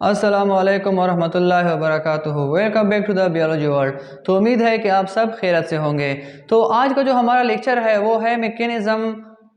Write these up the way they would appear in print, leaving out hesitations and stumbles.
अस्सलामु अलैकुम वरहमतुल्लाहि वबरकातुहू। Welcome back to the biology world. तो उम्मीद है कि आप सब खैरियत से होंगे। तो आज का जो हमारा लेक्चर है वो है मैकेनिज्म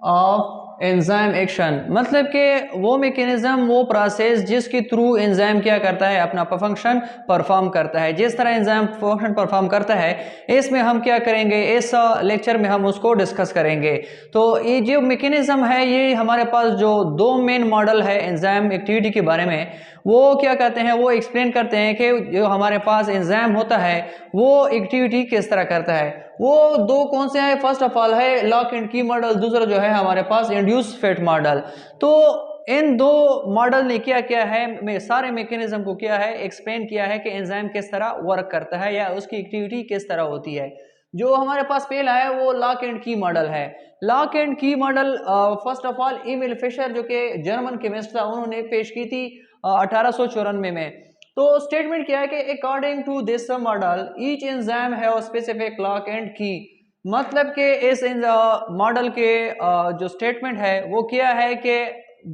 ऑफ एंजाइम एक्शन, मतलब कि वो मैकेनिज्म, वो प्रोसेस जिसके थ्रू एंजाइम क्या करता है, अपना फंक्शन परफॉर्म करता है। जिस तरह एंजाइम फंक्शन परफॉर्म करता है, इसमें हम क्या करेंगे, इस लेक्चर में हम उसको डिस्कस करेंगे। तो ये जो मैकेनिज्म है, ये हमारे पास जो दो मेन मॉडल है एंजाइम एक्टिविटी के बारे में, वो क्या कहते हैं, वो एक्सप्लेन करते हैं कि जो हमारे पास एंजाइम होता है वो एक्टिविटी किस तरह करता है। वो दो कौन से हैं? फर्स्ट ऑफ ऑल है लॉक एंड की मॉडल, दूसरा जो है हमारे पास इंड्यूस फेट मॉडल। तो इन दो मॉडल ने क्या किया है, में सारे मैकेनिज्म को किया है, एक्सप्लेन किया है कि एंजाइम किस तरह वर्क करता है या उसकी एक्टिविटी किस तरह होती है। जो हमारे पास पहला है वो लॉक एंड की मॉडल है। Lock and key model first of all Emil Fischer, जो कि जर्मन केमिस्ट था, उन्होंने पेश की थी 1894 में। तो स्टेटमेंट क्या है कि according to this model each enzyme have specific lock and key. मतलब कि इस मॉडल के जो स्टेटमेंट है वो क्या है कि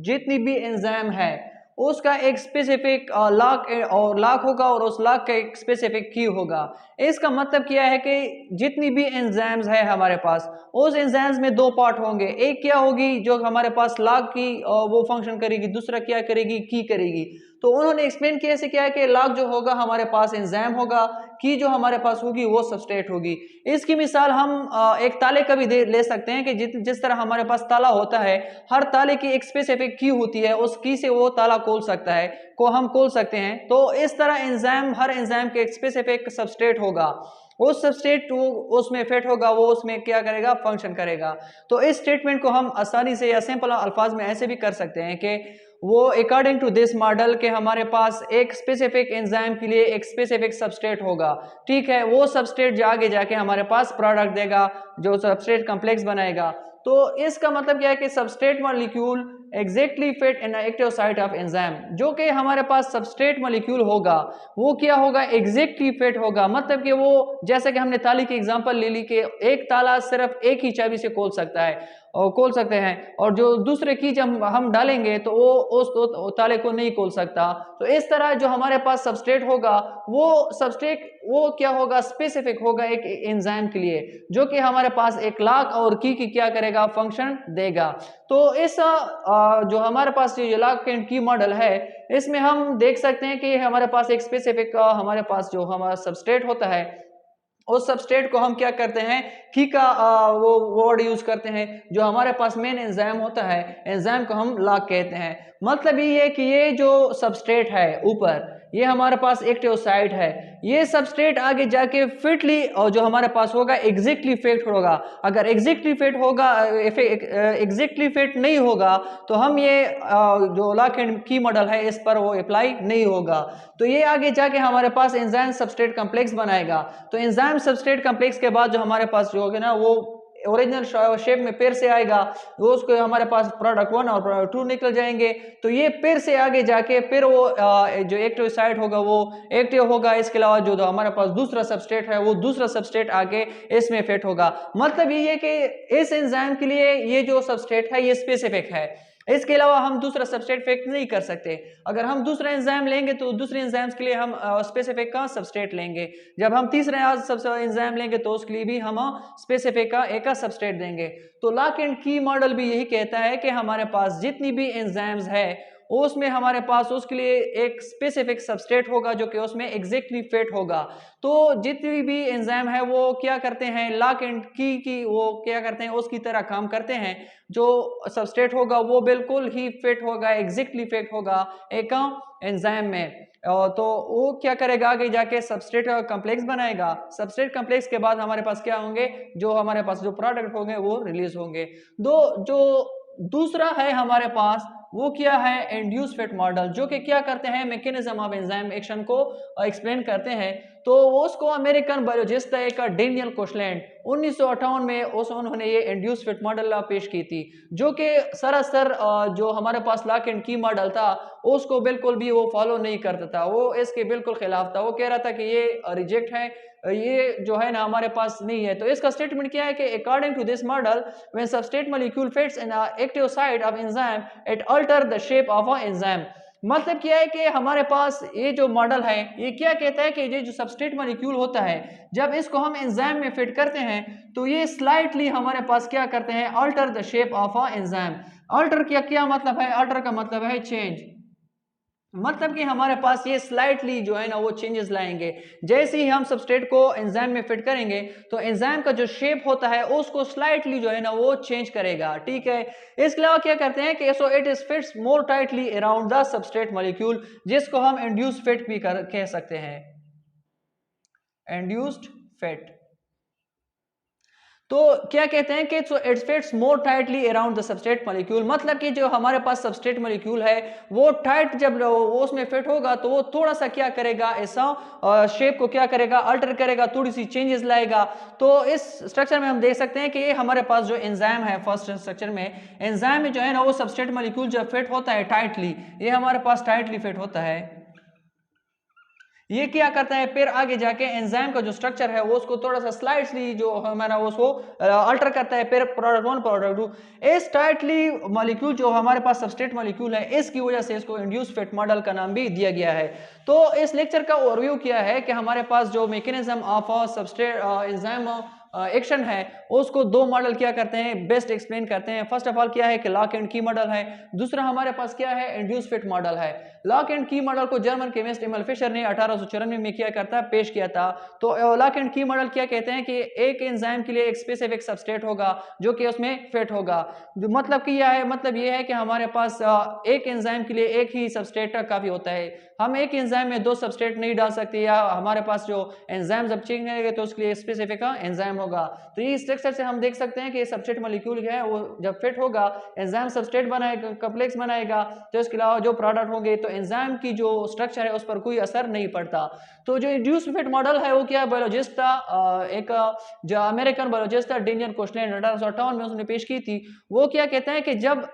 जितनी भी एंजाइम है उसका एक स्पेसिफिक लॉक होगा और उस लॉक का एक स्पेसिफिक की होगा। इसका मतलब क्या है कि जितनी भी एंजाइम्स है हमारे पास, उस एंजाइम्स में दो पार्ट होंगे। एक क्या होगी जो हमारे पास लॉक की वो फंक्शन करेगी, दूसरा क्या करेगी, की करेगी। तो उन्होंने एक्सप्लेन किया ऐसे क्या है कि लॉक जो होगा हमारे पास एंजाइम होगा, की जो हमारे पास होगी वो सबस्ट्रेट होगी। इसकी मिसाल हम एक ताले का भी ले सकते हैं कि जिस तरह हमारे पास ताला होता है, हर ताले की एक स्पेसिफिक की होती है, उस की से वो ताला खोल सकता है, को हम खोल सकते हैं। तो इस तरह एंजाइम, हर एंजाइम के एक स्पेसिफिक सबस्ट्रेट होगा, उस सबस्ट्रेट उसमें फिट होगा, वो उसमें क्या करेगा, फंक्शन करेगा। तो इस स्टेटमेंट को हम आसानी से या सिंपल अल्फाज में ऐसे भी कर सकते हैं कि वो अकॉर्डिंग टू दिस मॉडल के हमारे पास एक स्पेसिफिक एंजाइम के लिए एक स्पेसिफिक सबस्ट्रेट होगा। ठीक है, वो सबस्ट्रेट जो आगे जाके हमारे पास प्रोडक्ट देगा, जो सबस्ट्रेट कॉम्प्लेक्स बनाएगा। तो इसका मतलब क्या है कि substrate molecule exactly fit in active site of enzyme. जो कि हमारे पास सबस्ट्रेट मॉलिक्यूल होगा वो क्या होगा, एग्जैक्टली फिट होगा। मतलब कि वो, जैसे कि हमने ताले की एग्जांपल ले ली कि एक ताला सिर्फ एक ही चाबी से खोल सकता है और खोल सकते हैं, और जो दूसरे की जब हम डालेंगे तो वो उस तो ताले को नहीं खोल सकता। तो इस तरह जो हमारे पास सबस्ट्रेट होगा, वो सबस्ट्रेट वो क्या होगा, स्पेसिफिक होगा एक एंजाइम के लिए, जो कि हमारे पास एक लॉक और की क्या करेगा, फंक्शन देगा। तो इस जो हमारे पास ये लॉक एंड की मॉडल है, इसमें हम देख सकते हैं कि हमारे पास एक स्पेसिफिक हमारे पास जो हमारा सबस्ट्रेट होता है, उस सबस्ट्रेट को हम क्या करते हैं, की का वो वर्ड यूज करते हैं। जो हमारे पास मेन एंजाइम होता है, एंजाइम को हम लॉक कहते हैं। मतलब ये है कि ये जो सबस्ट्रेट है ऊपर, ये हमारे पास एक्टिव साइट है। ये सबस्ट्रेट आगे जाके फिटली, और जो हमारे पास होगा एग्जैक्टली फिट होगा। अगर एग्जैक्टली फिट होगा, एग्जैक्टली फिट नहीं होगा, तो हम ये जो लॉक एंड की मॉडल है इस पर वो अप्लाई नहीं होगा। तो ये आगे जाके हमारे पास एंजाइम सबस्ट्रेट कॉम्प्लेक्स बनाएगा। तो एंजाइम सबस्ट्रेट कॉम्प्लेक्स के बाद जो हमारे पास जो होगा ना, वो ओरिजिनल शेप में फिर से आएगा, वो उसको हमारे पास प्रोडक्ट 1 और प्रोडक्ट 2 निकल जाएंगे। तो ये फिर से आगे जाके फिर वो जो एक्टिव साइट होगा वो एक्टिव होगा। इसके अलावा जो हमारे पास दूसरा सबस्ट्रेट है, वो दूसरा सबस्ट्रेट आगे इसमें फिट होगा। मतलब ये है कि इस एंजाइम के लिए ये जो सबस्ट्रेट है ये स्पेसिफिक है, इसके अलावा हम दूसरा सबस्ट्रेट फिक्स नहीं कर सकते। अगर हम दूसरा एंजाइम लेंगे तो दूसरे एंजाइम्स के लिए हम स्पेसिफिक का सबस्ट्रेट लेंगे। जब हम तीसरा एंजाइम लेंगे तो उसके लिए भी हम स्पेसिफिक का एक का सबस्ट्रेट देंगे। तो लॉक एंड की मॉडल भी यही कहता है कि हमारे पास जितनी भी एंजाइम्स है उसमें हमारे पास उसके लिए एक स्पेसिफिक सबस्ट्रेट होगा, जो कि उसमें एग्जैक्टली फिट होगा। तो जितनी भी एंजाइम है वो क्या करते हैं, लॉक एंड की वो क्या करते हैं, उसकी तरह काम करते हैं। जो सबस्ट्रेट होगा वो बिल्कुल ही फिट होगा, एग्जैक्टली फिट होगा एक एंजाइम में। तो वो क्या करेगा, आगे जाके सबस्ट्रेट कॉम्प्लेक्स बनाएगा। सबस्ट्रेट कॉम्प्लेक्स के बाद हमारे पास क्या होंगे, जो हमारे पास जो प्रोडक्ट होंगे वो रिलीज होंगे। दो जो दूसरा है हमारे पास, वो क्या है, इंड्यूस फिट मॉडल, जो कि क्या करते हैं, मैकेनिज्म ऑफ एंजाइम एक्शन को एक्सप्लेन करते हैं। तो उसको अमेरिकन बायोलॉजिस्ट है का डेनियल कोशलैंड 1958 में उन्होंने ये इंड्यूस फिट मॉडल पेश की थी, जो कि सरासर जो हमारे पास लॉक एंड की मॉडल था उसको बिल्कुल भी वो फॉलो नहीं करता था, वो इसके बिल्कुल खिलाफ था। वो कह रहा था कि ये रिजेक्ट है, ये जो है ना हमारे पास नहीं है। तो इसका स्टेटमेंट क्या है कि according to this model when substrate molecule fits in a active site of enzyme it alter the shape of a enzyme। मतलब क्या है कि हमारे पास ये जो मॉडल है ये क्या कहता है कि ये जो सबस्ट्रेट मॉलिक्यूल होता है जब इसको हम एंजाइम में फिट करते हैं तो ये स्लाइटली हमारे पास क्या करते हैं, alter the shape of a enzyme. Alter क्या क्या मतलब है, अल्टर का मतलब है चेंज, मतलब कि हमारे पास ये स्लाइटली जो है ना वो चेंजेस लाएंगे। जैसे ही हम सबस्ट्रेट को एंजाइम में फिट करेंगे तो एंजाइम का जो शेप होता है उसको स्लाइटली जो है ना वो चेंज करेगा, ठीक है। इसके अलावा क्या करते हैं कि so it is fits more tightly around the substrate molecule, जिसको हम इंड्यूस फिट भी कह सकते हैं, इंड्यूस्ड फिट। तो क्या कहते हैं कि so it fits more tightly around the substrate molecule, मतलब कि जो हमारे पास सबस्ट्रेट मॉलिक्यूल है वो टाइट जब वो उसमें फिट होगा तो वो थोड़ा सा क्या करेगा, ऐसा शेप को क्या करेगा, अल्टर करेगा, थोड़ी सी चेंजेस लाएगा। तो इस स्ट्रक्चर में हम देख सकते हैं कि ये हमारे पास जो एंजाइम है, फर्स्ट स्ट्रक्चर में एंजाइम में जो है ना वो सबस्ट्रेट मॉलिक्यूल जब फिट होता है टाइटली, ये हमारे पास टाइटली फिट होता है। ये क्या करता है फिर आगे जाके एंजाइम का जो स्ट्रक्चर है वो उसको थोड़ा सा स्लाइटली जो हमारा उसको अल्टर करता है, फिर प्रोडक्ट वन प्रोडक्ट टू। इस टाइटली मॉलिक्यूल जो हमारे पास सबस्ट्रेट मॉलिक्यूल है इसकी वजह से इसको इंड्यूस फिट मॉडल का नाम भी दिया गया है। तो इस लेक्चर का ओवरव्यू किया है कि हमारे पास जो mechanism of substrate enzyme action है उसको दो मॉडल क्या करते हैं, बेस्ट एक्सप्लेन करते हैं। फर्स्ट ऑफ ऑल क्या है कि लॉक एंड की मॉडल है, दूसरा हमारे पास क्या है, इंड्यूस फिट मॉडल है। लॉक एंड की मॉडल को जर्मन केमिस्ट एमल फिशर ने 1894 में क्या करता है, पेश किया था। तो लॉक एंड की मॉडल क्या कहते हैं कि एक एंजाइम के लिए एक स्पेसिफिक सबस्ट्रेट होगा जो कि उसमें फिट होगा। जो मतलब कि यह है, मतलब ये है कि हमारे पास एक एंजाइम के लिए एक ही सबस्ट्रेट काफी होता है। हम एक एंजाइम में दो सबस्ट्रेट नहीं डाल सकते, या हमारे पास जो एंजाइम जब चेंज करेंगे तो उसके लिए स्पेसिफिक एंजाइम होगा। तो ये स्ट्रक्चर से हम देख सकते हैं कि सबस्ट्रेट मॉलिक्यूल है वो जब फिट होगा एंजाइम सबस्ट्रेट बनाएगा, कॉम्प्लेक्स बनाएगा, तो इसके अलावा जो प्रोडक्ट होंगे तो एंजाइम की जो स्ट्रक्चर है उस पर कोई असर नहीं पड़ता। तो जो इंड्यूस फिट मॉडल है वो क्या, बायोलॉजिस्ट था, एक जो अमेरिकन बायोलॉजिस्ट था डेनियल कोशलैंड 1858 में उसने पेश की थी। वो क्या कहता है कि जब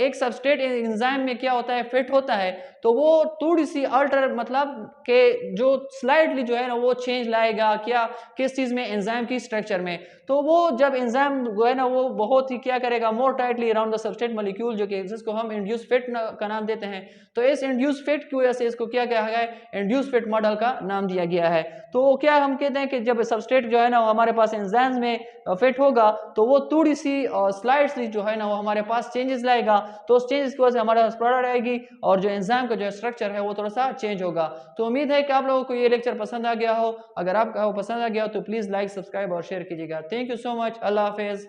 एक सबस्ट्रेट एंजाइम में क्या होता है, फिट होता है, तो वो थोड़ी सी अल्टर मतलब के जो स्लाइडली जो है ना वो चेंज लाएगा, क्या किस चीज में, एंजाइम की स्ट्रक्चर में। तो वो जब एंजाइम जो है ना वो बहुत ही क्या करेगा, more tightly around the substrate molecule, जो कि जिसको हम इंड्यूस फिट का नाम देते हैं। तो इस इंड्यूस फिट की वजह से इसको क्या कहा गया है, इंड्यूस फिट मॉडल का नाम दिया गया है। तो क्या हम कहते हैं कि जब सबस्ट्रेट जो है ना हमारे पास एंजाइम्स में फिट होगा तो वो थोड़ी सी स्लाइड्स जो है ना वो हमारे पास चेंजेस लाएगा, तो उस चेंजेस की वजह से हमारे पास प्रोडक्ट आएगी और जो एंजाइम का जो स्ट्रक्चर है वो थोड़ा सा चेंज होगा। तो उम्मीद है कि आप लोगों को ये लेक्चर पसंद आ गया हो। अगर आपको पसंद आ गया हो तो प्लीज लाइक, सब्सक्राइब और शेयर कीजिएगा। Thank you so much. Allah Hafiz.